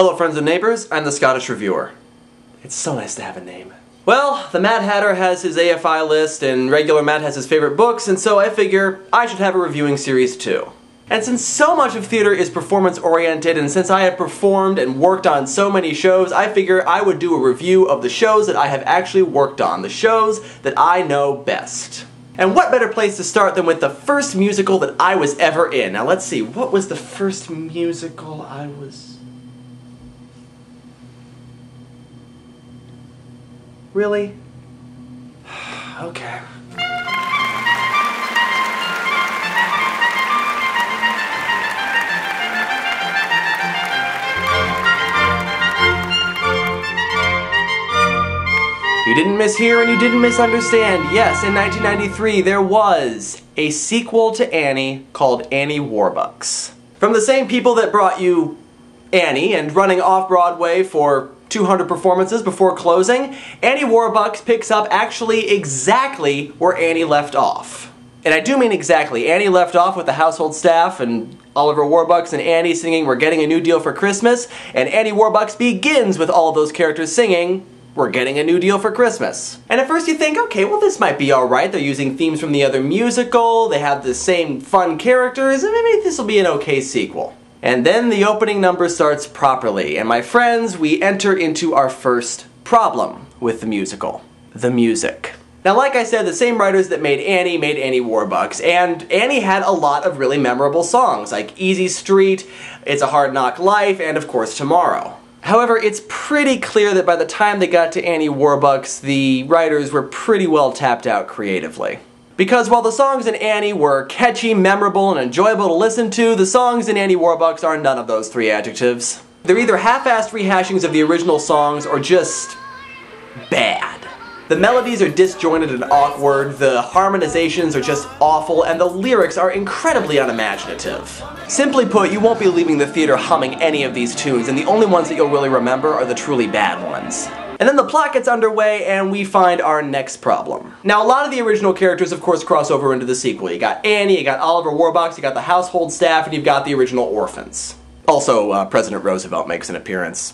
Hello friends and neighbors, I'm the Scottish Reviewer. It's so nice to have a name. Well, the Mad Hatter has his AFI list and regular Matt has his favorite books, and so I figure I should have a reviewing series too. And since so much of theater is performance-oriented, and since I have performed and worked on so many shows, I figure I would do a review of the shows that I have actually worked on, the shows that I know best. And what better place to start than with the first musical that I was ever in? Now let's see, what was the first musical I was... Really? Okay. You didn't mishear and you didn't misunderstand. Yes, in 1993 there was a sequel to Annie called Annie Warbucks. From the same people that brought you Annie and running off-Broadway for 200 performances before closing, Annie Warbucks picks up actually exactly where Annie left off. And I do mean exactly. Annie left off with the household staff and Oliver Warbucks and Annie singing "We're Getting a New Deal for Christmas," and Annie Warbucks begins with all of those characters singing "We're Getting a New Deal for Christmas." And at first you think, okay, well this might be alright, they're using themes from the other musical, they have the same fun characters, and maybe this will be an okay sequel. And then the opening number starts properly, and my friends, we enter into our first problem with the musical. The music. Now like I said, the same writers that made Annie Warbucks, and Annie had a lot of really memorable songs, like Easy Street, It's a Hard Knock Life, and of course Tomorrow. However, it's pretty clear that by the time they got to Annie Warbucks, the writers were pretty well tapped out creatively. Because while the songs in Annie were catchy, memorable, and enjoyable to listen to, the songs in Annie Warbucks are none of those three adjectives. They're either half-assed rehashings of the original songs or just bad. The melodies are disjointed and awkward, the harmonizations are just awful, and the lyrics are incredibly unimaginative. Simply put, you won't be leaving the theater humming any of these tunes, and the only ones that you'll really remember are the truly bad ones. And then the plot gets underway and we find our next problem. Now a lot of the original characters of course cross over into the sequel. You got Annie, you got Oliver Warbucks, you got the household staff, and you've got the original orphans. Also, President Roosevelt makes an appearance.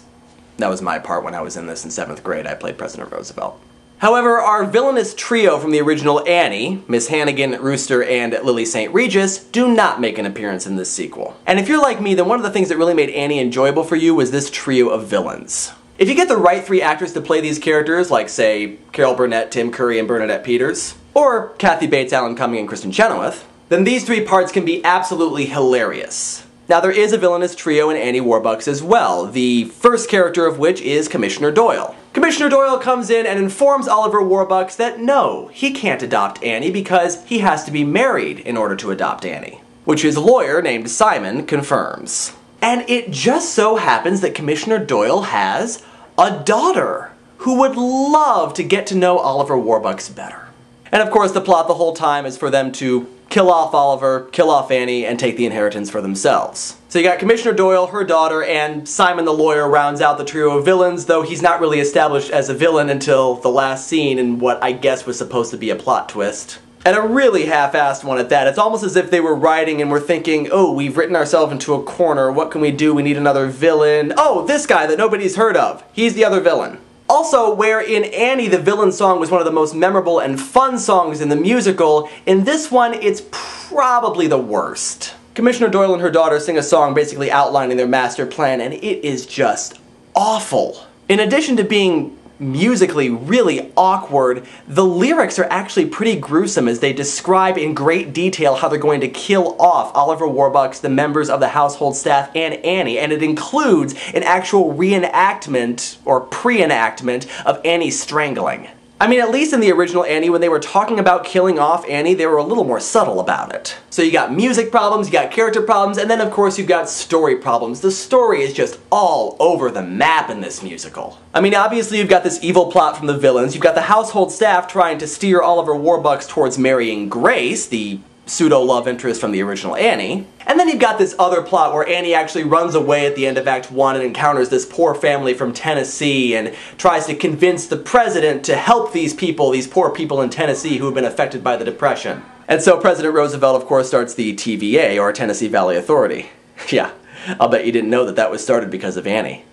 That was my part when I was in this in 7th grade. I played President Roosevelt. However, our villainous trio from the original Annie, Miss Hannigan, Rooster, and Lily St. Regis, do not make an appearance in this sequel. And if you're like me, then one of the things that really made Annie enjoyable for you was this trio of villains. If you get the right three actors to play these characters, like say Carol Burnett, Tim Curry, and Bernadette Peters, or Kathy Bates, Alan Cumming, and Kristen Chenoweth, then these three parts can be absolutely hilarious. Now there is a villainous trio in Annie Warbucks as well, the first character of which is Commissioner Doyle. Commissioner Doyle comes in and informs Oliver Warbucks that no, he can't adopt Annie because he has to be married in order to adopt Annie, which his lawyer named Simon confirms. And it just so happens that Commissioner Doyle has a daughter who would love to get to know Oliver Warbucks better. And of course the plot the whole time is for them to kill off Oliver, kill off Annie, and take the inheritance for themselves. So you got Commissioner Doyle, her daughter, and Simon the lawyer rounds out the trio of villains, though he's not really established as a villain until the last scene in what I guess was supposed to be a plot twist. And a really half-assed one at that. It's almost as if they were writing and were thinking, oh, we've written ourselves into a corner, what can we do? We need another villain. Oh, this guy that nobody's heard of. He's the other villain. Also, where in Annie the villain song was one of the most memorable and fun songs in the musical, in this one it's probably the worst. Commissioner Doyle and her daughter sing a song basically outlining their master plan, and it is just awful. In addition to being musically really awkward, the lyrics are actually pretty gruesome as they describe in great detail how they're going to kill off Oliver Warbucks, the members of the household staff, and Annie, and it includes an actual reenactment, or pre-enactment, of Annie strangling. I mean, at least in the original Annie, when they were talking about killing off Annie, they were a little more subtle about it. So you got music problems, you got character problems, and then of course you've got story problems. The story is just all over the map in this musical. I mean, obviously you've got this evil plot from the villains, you've got the household staff trying to steer Oliver Warbucks towards marrying Grace, the pseudo-love interest from the original Annie. And then you've got this other plot where Annie actually runs away at the end of Act 1 and encounters this poor family from Tennessee and tries to convince the president to help these people, these poor people in Tennessee who have been affected by the Depression. And so President Roosevelt, of course, starts the TVA, or Tennessee Valley Authority. Yeah, I'll bet you didn't know that that was started because of Annie.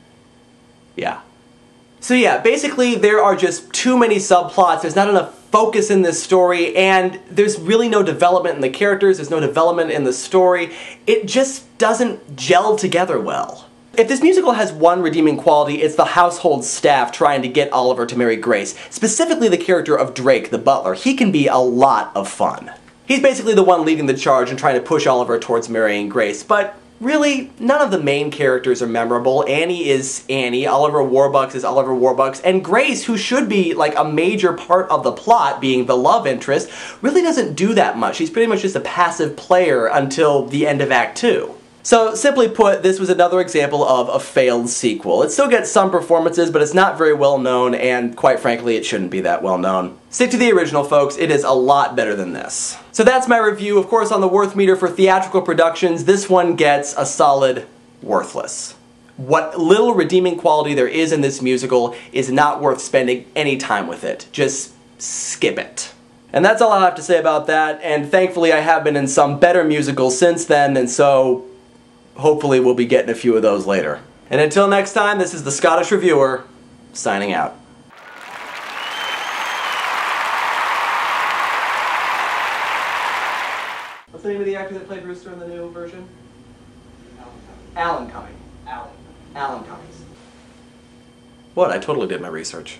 Yeah. So yeah, basically there are just too many subplots, there's not enough focus in this story, and there's really no development in the characters, there's no development in the story. It just doesn't gel together well. If this musical has one redeeming quality, it's the household staff trying to get Oliver to marry Grace. Specifically the character of Drake, the butler. He can be a lot of fun. He's basically the one leading the charge and trying to push Oliver towards marrying Grace, but really, none of the main characters are memorable. Annie is Annie, Oliver Warbucks is Oliver Warbucks, and Grace, who should be like a major part of the plot, being the love interest, really doesn't do that much. She's pretty much just a passive player until the end of Act 2. So, simply put, this was another example of a failed sequel. It still gets some performances, but it's not very well known, and quite frankly, it shouldn't be that well known. Stick to the original, folks. It is a lot better than this. So that's my review. Of course, on the worth meter for theatrical productions, this one gets a solid worthless. What little redeeming quality there is in this musical is not worth spending any time with it. Just skip it. And that's all I have to say about that, and thankfully I have been in some better musicals since then, and so hopefully we'll be getting a few of those later. And until next time, this is the Scottish Reviewer, signing out. What's the name of the actor that played Rooster in the new version? Alan Cumming. Alan Cummings. What? I totally did my research.